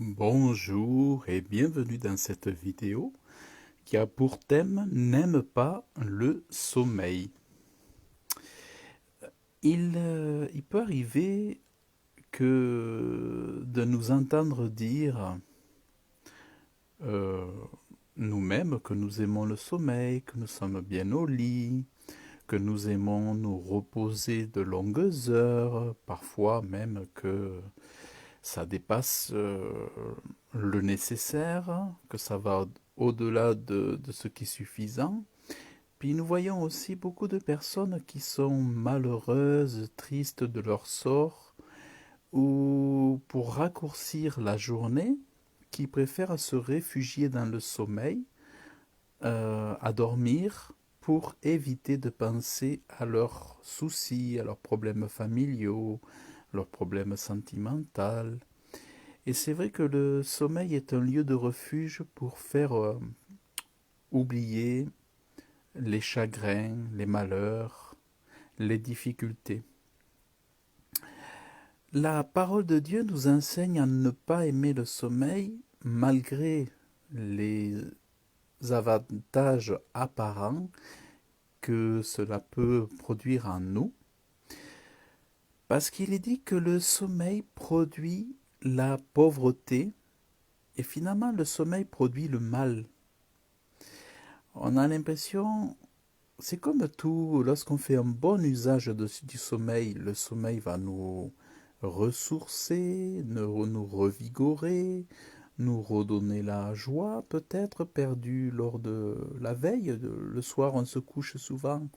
Bonjour et bienvenue dans cette vidéo qui a pour thème N'aime pas le sommeil. Il peut arriver que de nous entendre dire euh, nous-mêmes que nous aimons le sommeil, que nous sommes bien au lit, que nous aimons nous reposer de longues heures, parfois même que ça dépasse le nécessaire, que ça va au-delà de ce qui est suffisant. Puis nous voyons aussi beaucoup de personnes qui sont malheureuses, tristes de leur sort, ou pour raccourcir la journée, qui préfèrent se réfugier dans le sommeil, à dormir, pour éviter de penser à leurs soucis, à leurs problèmes familiaux, leurs problèmes sentimentaux. Et c'est vrai que le sommeil est un lieu de refuge pour faire oublier les chagrins, les malheurs, les difficultés. La parole de Dieu nous enseigne à ne pas aimer le sommeil malgré les avantages apparents que cela peut produire en nous, parce qu'il est dit que le sommeil produit la pauvreté et finalement le sommeil produit le mal. On a l'impression, c'est comme tout, lorsqu'on fait un bon usage du sommeil, le sommeil va nous ressourcer, nous revigorer, nous redonner la joie peut-être perdue lors de la veille. Le soir, on se couche souvent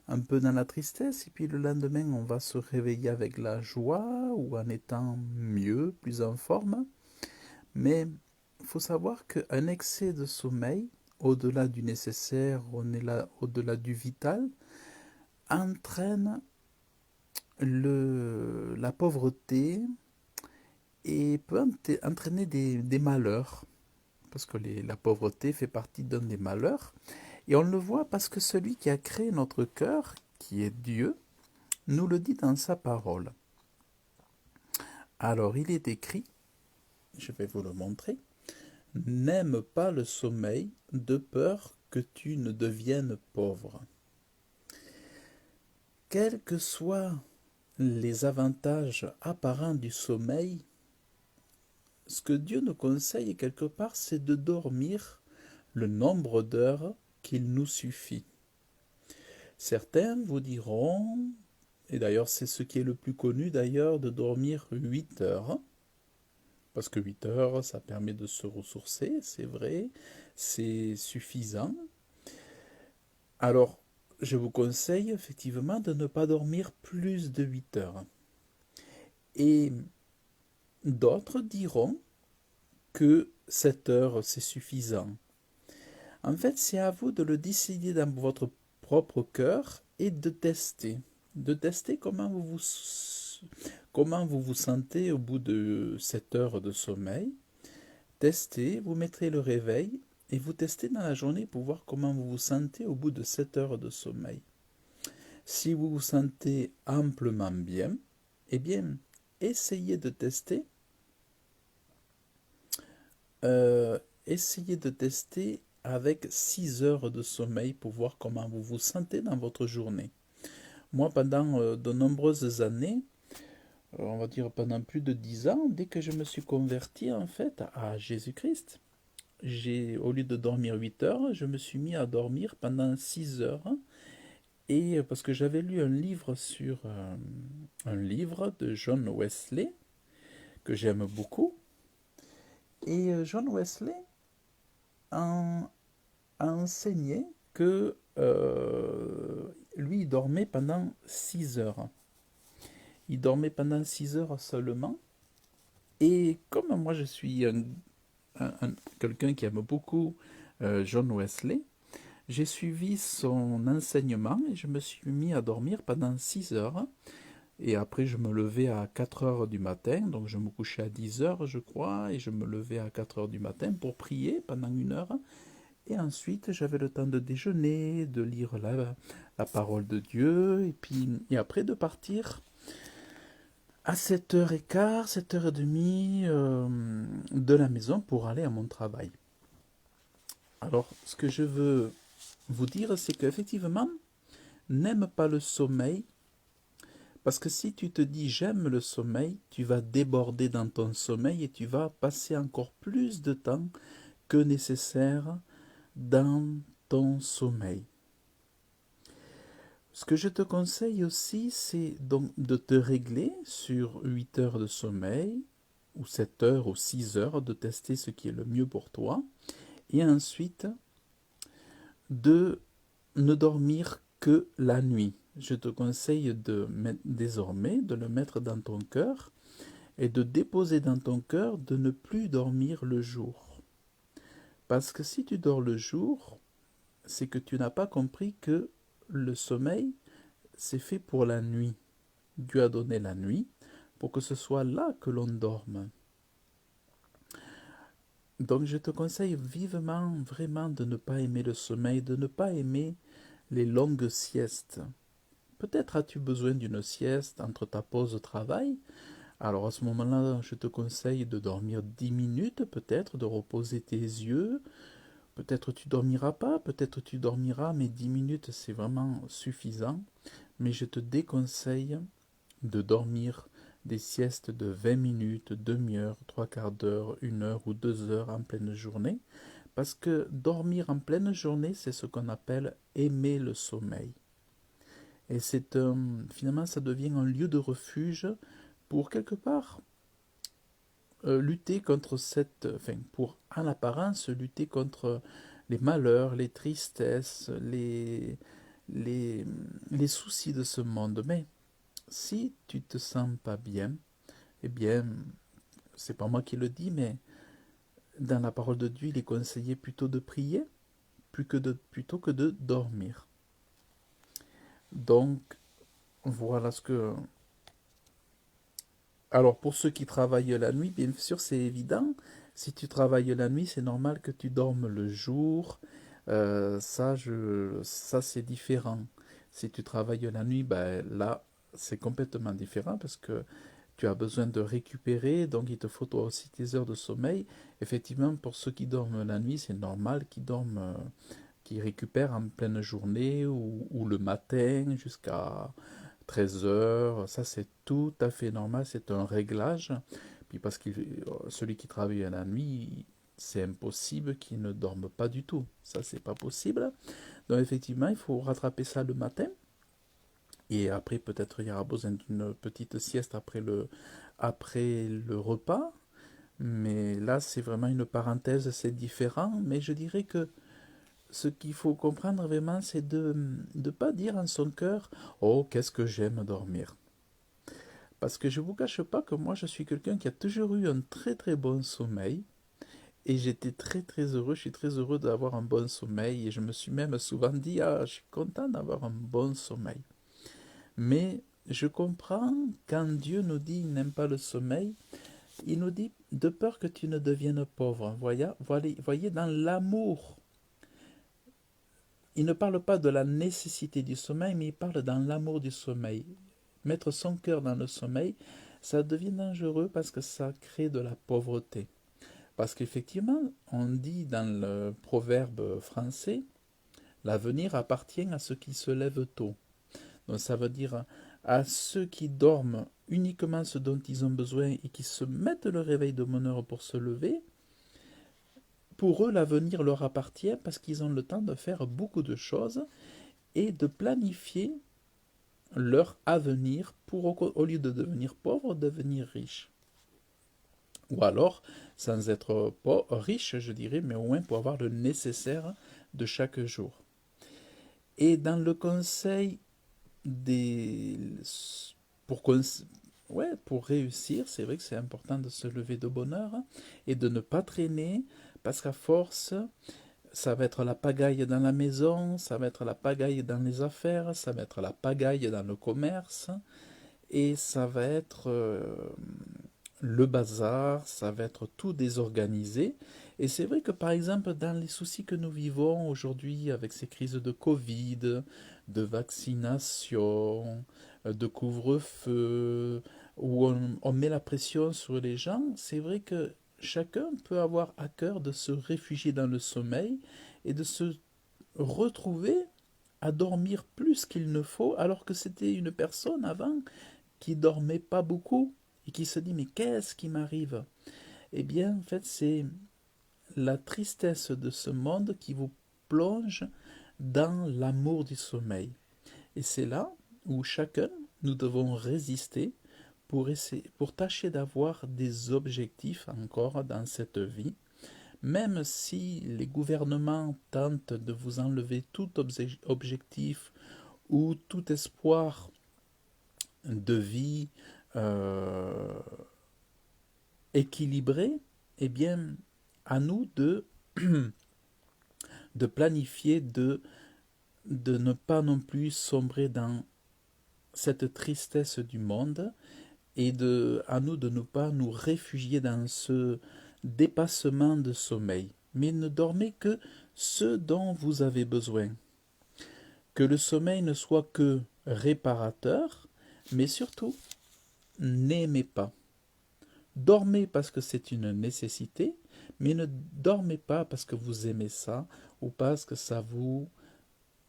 un peu dans la tristesse et puis le lendemain, on va se réveiller avec la joie ou en étant mieux, plus en forme. Mais il faut savoir qu'un excès de sommeil, au-delà du nécessaire, au-delà du vital, entraîne la pauvreté et peut entraîner des malheurs, parce que la pauvreté fait partie d'un des malheurs. Et on le voit parce que celui qui a créé notre cœur, qui est Dieu, nous le dit dans sa parole. Alors il est écrit, je vais vous le montrer, n'aime pas le sommeil de peur que tu ne deviennes pauvre. Quels que soient les avantages apparents du sommeil, ce que Dieu nous conseille quelque part, c'est de dormir le nombre d'heures qu'il nous suffit. Certains vous diront, et d'ailleurs c'est ce qui est le plus connu d'ailleurs, de dormir 8 heures, parce que 8 heures, ça permet de se ressourcer, c'est vrai, c'est suffisant. Alors, je vous conseille effectivement de ne pas dormir plus de 8 heures. Et d'autres diront que 7 heures, c'est suffisant. En fait, c'est à vous de le décider dans votre propre cœur et de tester. De tester comment vous vous sentez au bout de 7 heures de sommeil. Testez, vous mettrez le réveil et vous testez dans la journée pour voir comment vous vous sentez au bout de 7 heures de sommeil. Si vous vous sentez amplement bien, eh bien, essayez de tester. Essayez de tester avec 6 heures de sommeil pour voir comment vous vous sentez dans votre journée. Moi, pendant de nombreuses années, on va dire pendant plus de 10 ans, dès que je me suis converti en fait à Jésus-Christ, au lieu de dormir 8 heures, je me suis mis à dormir pendant 6 heures. Et parce que j'avais lu un livre de John Wesley que j'aime beaucoup. Et John Wesley a enseigné que lui, il dormait pendant 6 heures. Il dormait pendant 6 heures seulement. Et comme moi, je suis quelqu'un qui aime beaucoup John Wesley, j'ai suivi son enseignement et je me suis mis à dormir pendant 6 heures. Et après, je me levais à 4 heures du matin, donc je me couchais à 10 heures, je crois, et je me levais à 4 heures du matin pour prier pendant 1 heure. Et ensuite, j'avais le temps de déjeuner, de lire la parole de Dieu, et après de partir à 7h15, 7h30 de la maison pour aller à mon travail. Alors, ce que je veux vous dire, c'est qu'effectivement, n'aime pas le sommeil, parce que si tu te dis j'aime le sommeil, tu vas déborder dans ton sommeil et tu vas passer encore plus de temps que nécessaire dans ton sommeil. Ce que je te conseille aussi, c'est donc de te régler sur 8 heures de sommeil, ou 7 heures ou 6 heures, de tester ce qui est le mieux pour toi, et ensuite de ne dormir que la nuit. Je te conseille désormais de le mettre dans ton cœur et de déposer dans ton cœur de ne plus dormir le jour. Parce que si tu dors le jour, c'est que tu n'as pas compris que le sommeil, c'est fait pour la nuit. Dieu a donné la nuit pour que ce soit là que l'on dorme. Donc je te conseille vivement, vraiment, de ne pas aimer le sommeil, de ne pas aimer les longues siestes. Peut-être as-tu besoin d'une sieste entre ta pause de travail. Alors à ce moment-là, je te conseille de dormir 10 minutes, peut-être, de reposer tes yeux. Peut-être tu dormiras pas, peut-être tu dormiras, mais 10 minutes c'est vraiment suffisant. Mais je te déconseille de dormir des siestes de 20 minutes, demi-heure, trois quarts d'heure, 1 heure ou 2 heures en pleine journée. Parce que dormir en pleine journée, c'est ce qu'on appelle aimer le sommeil. Et finalement, ça devient un lieu de refuge pour quelque part lutter contre pour en apparence lutter contre les malheurs, les tristesses, les, les soucis de ce monde. Mais si tu te sens pas bien, eh bien, c'est pas moi qui le dis, mais dans la parole de Dieu, il est conseillé plutôt de prier plutôt que de dormir. Donc, voilà ce que... Alors, pour ceux qui travaillent la nuit, bien sûr, c'est évident. Si tu travailles la nuit, c'est normal que tu dormes le jour. Ça c'est différent. Si tu travailles la nuit, ben, là, c'est complètement différent parce que tu as besoin de récupérer, donc il te faut toi aussi tes heures de sommeil. Effectivement, pour ceux qui dorment la nuit, c'est normal qu'ils dorment, qu'ils récupèrent en pleine journée ou le matin jusqu'à 13 heures. Ça, c'est tout à fait normal, c'est un réglage. Puis parce que celui qui travaille à la nuit, c'est impossible qu'il ne dorme pas du tout. Ça, c'est pas possible. Donc effectivement, il faut rattraper ça le matin. Et après, peut-être il y aura besoin d'une petite sieste après le repas. Mais là, c'est vraiment une parenthèse, c'est différent. Mais je dirais que ce qu'il faut comprendre vraiment, c'est de ne pas dire en son cœur, oh, qu'est-ce que j'aime dormir. Parce que je ne vous cache pas que moi, je suis quelqu'un qui a toujours eu un très très bon sommeil. Et j'étais très très heureux, je suis très heureux d'avoir un bon sommeil. Et je me suis même souvent dit, ah, je suis content d'avoir un bon sommeil. Mais je comprends quand Dieu nous dit il n'aime pas le sommeil, il nous dit de peur que tu ne deviennes pauvre. Voyez dans l'amour. Il ne parle pas de la nécessité du sommeil, mais il parle dans l'amour du sommeil. Mettre son cœur dans le sommeil, ça devient dangereux parce que ça crée de la pauvreté. Parce qu'effectivement, on dit dans le proverbe français, l'avenir appartient à ceux qui se lèvent tôt. Donc ça veut dire à ceux qui dorment uniquement ce dont ils ont besoin et qui se mettent le réveil de bonne heure pour se lever, pour eux l'avenir leur appartient parce qu'ils ont le temps de faire beaucoup de choses et de planifier leur avenir pour, au lieu de devenir pauvre, devenir riche. Ou alors, sans être riche, je dirais, mais au moins pour avoir le nécessaire de chaque jour. Et dans le conseil des... Pour, pour réussir, c'est vrai que c'est important de se lever de bonne heure et de ne pas traîner, parce qu'à force, ça va être la pagaille dans la maison, ça va être la pagaille dans les affaires, ça va être la pagaille dans le commerce, et ça va être le bazar, ça va être tout désorganisé. Et c'est vrai que par exemple, dans les soucis que nous vivons aujourd'hui avec ces crises de Covid, de vaccination, de couvre-feu, où on met la pression sur les gens, c'est vrai que chacun peut avoir à cœur de se réfugier dans le sommeil et de se retrouver à dormir plus qu'il ne faut, alors que c'était une personne avant qui dormait pas beaucoup et qui se dit mais qu'est-ce qui m'arrive? Eh bien, en fait, c'est la tristesse de ce monde qui vous plonge dans l'amour du sommeil. Et c'est là où chacun, nous devons résister pour tâcher d'avoir des objectifs encore dans cette vie, même si les gouvernements tentent de vous enlever tout objectif ou tout espoir de vie euh, équilibré, eh bien, à nous de planifier, de ne pas non plus sombrer dans cette tristesse du monde et à nous de ne pas nous réfugier dans ce dépassement de sommeil. Mais ne dormez que ce dont vous avez besoin. Que le sommeil ne soit que réparateur, mais surtout, n'aimez pas. Dormez parce que c'est une nécessité, mais ne dormez pas parce que vous aimez ça ou parce que ça vous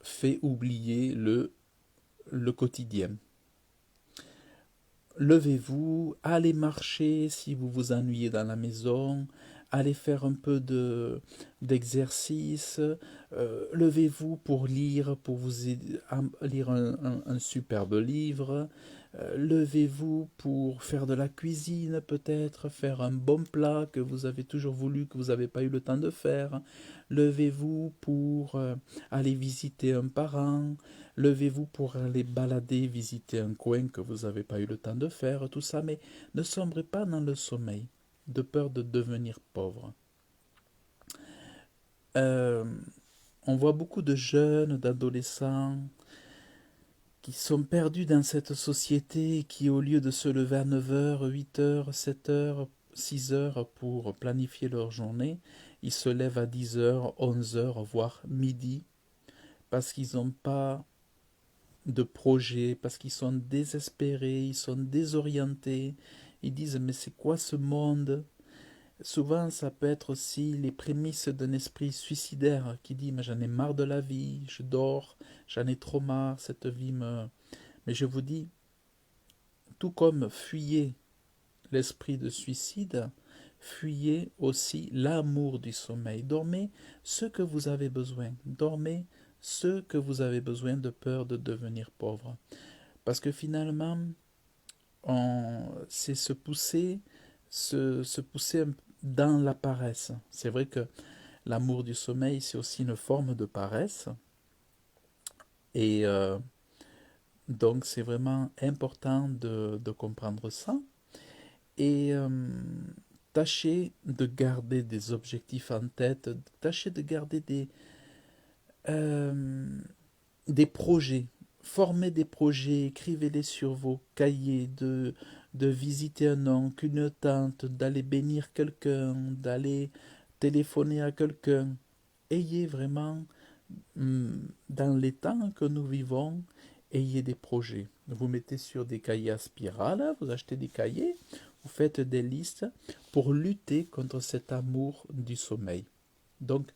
fait oublier le quotidien. Levez-vous, allez marcher si vous vous ennuyez dans la maison, allez faire un peu d'exercice, levez-vous pour lire, pour vous lire un superbe livre, levez-vous pour faire de la cuisine peut-être, faire un bon plat que vous avez toujours voulu, que vous n'avez pas eu le temps de faire, levez-vous pour aller visiter un parent, levez-vous pour aller balader, visiter un coin que vous n'avez pas eu le temps de faire, tout ça, mais ne sombrez pas dans le sommeil, de peur de devenir pauvre. Euh, on voit beaucoup de jeunes, d'adolescents qui sont perdus dans cette société qui, au lieu de se lever à 9 heures, 8 heures, 7 heures, 6 heures pour planifier leur journée, ils se lèvent à 10 heures, 11 heures, voire midi, parce qu'ils n'ont pas de projet, parce qu'ils sont désespérés, ils sont désorientés, ils disent mais c'est quoi ce monde? Souvent ça peut être aussi les prémices d'un esprit suicidaire qui dit mais j'en ai marre de la vie, je dors, j'en ai trop marre, cette vie me... Mais je vous dis, tout comme fuyez l'esprit de suicide, fuyez aussi l'amour du sommeil. Dormez ce que vous avez besoin. Dormez ce que vous avez besoin de peur de devenir pauvre. Parce que finalement, c'est se pousser dans la paresse. C'est vrai que l'amour du sommeil, c'est aussi une forme de paresse. Et donc, c'est vraiment important de comprendre ça. Et tâchez de garder des objectifs en tête, tâchez de garder euh, des projets. Formez des projets, écrivez-les sur vos cahiers, de visiter un oncle, une tante, d'aller bénir quelqu'un, d'aller téléphoner à quelqu'un. Ayez vraiment, dans les temps que nous vivons, ayez des projets. Vous mettez sur des cahiers à spirale, vous achetez des cahiers, vous faites des listes pour lutter contre cet amour du sommeil. Donc,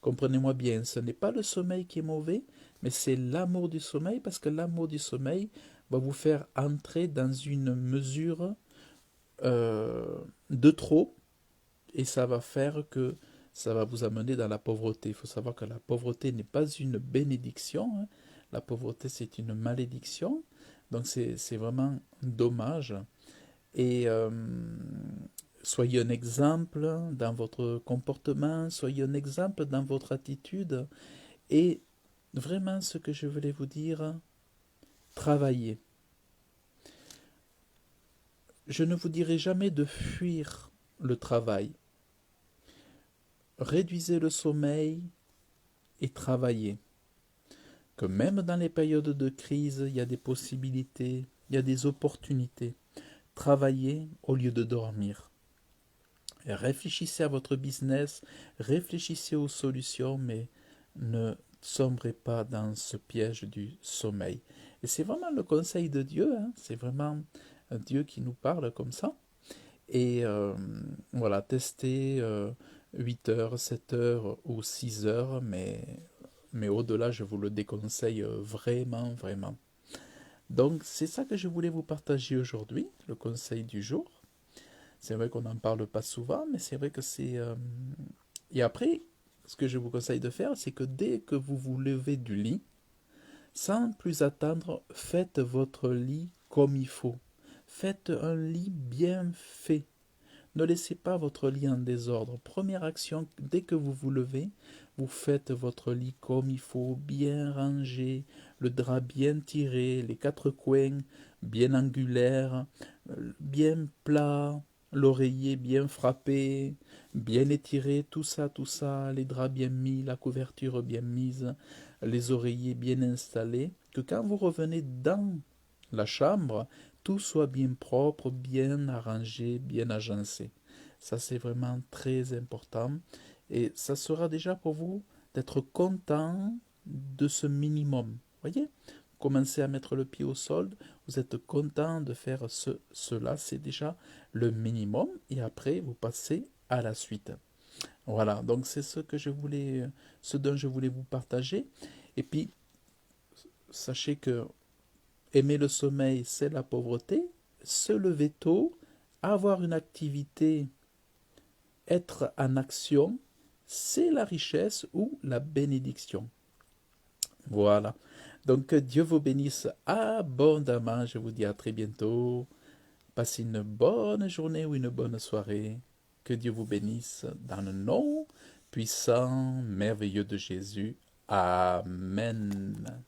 comprenez-moi bien, ce n'est pas le sommeil qui est mauvais, mais c'est l'amour du sommeil, parce que l'amour du sommeil va vous faire entrer dans une mesure de trop, et ça va faire que ça va vous amener dans la pauvreté. Il faut savoir que la pauvreté n'est pas une bénédiction, hein. La pauvreté, c'est une malédiction. Donc c'est vraiment dommage. Et soyez un exemple dans votre comportement, soyez un exemple dans votre attitude. Et vraiment, ce que je voulais vous dire, travaillez. Je ne vous dirai jamais de fuir le travail. Réduisez le sommeil et travaillez. Que même dans les périodes de crise, il y a des possibilités, il y a des opportunités. Travaillez au lieu de dormir. Réfléchissez à votre business, réfléchissez aux solutions, mais ne sombrez pas dans ce piège du sommeil. Et c'est vraiment le conseil de Dieu, hein, c'est vraiment un Dieu qui nous parle comme ça. Et voilà, tester 8 heures, 7 heures ou 6 heures, mais au-delà, je vous le déconseille vraiment, vraiment. Donc, c'est ça que je voulais vous partager aujourd'hui, le conseil du jour. C'est vrai qu'on n'en parle pas souvent, mais c'est vrai que c'est... Et après, ce que je vous conseille de faire, c'est que dès que vous vous levez du lit, sans plus attendre, faites votre lit comme il faut. Faites un lit bien fait. Ne laissez pas votre lit en désordre. Première action, dès que vous vous levez, vous faites votre lit comme il faut, bien rangé, le drap bien tiré, les quatre coins bien angulaires, bien plat, l'oreiller bien frappé, bien étiré, tout ça, les draps bien mis, la couverture bien mise, les oreillers bien installés, que quand vous revenez dans la chambre, tout soit bien propre, bien arrangé, bien agencé. Ça, c'est vraiment très important. Et ça sera déjà pour vous d'être content de ce minimum. Voyez, commencez à mettre le pied au sol, vous êtes content de faire cela, c'est déjà le minimum. Et après, vous passez à la suite. Voilà, donc c'est ce dont je voulais vous partager. Et puis, sachez que aimer le sommeil, c'est la pauvreté. Se lever tôt, avoir une activité, être en action, c'est la richesse ou la bénédiction. Voilà. Donc que Dieu vous bénisse abondamment. Je vous dis à très bientôt. Passez une bonne journée ou une bonne soirée. Que Dieu vous bénisse dans le nom puissant, merveilleux de Jésus. Amen.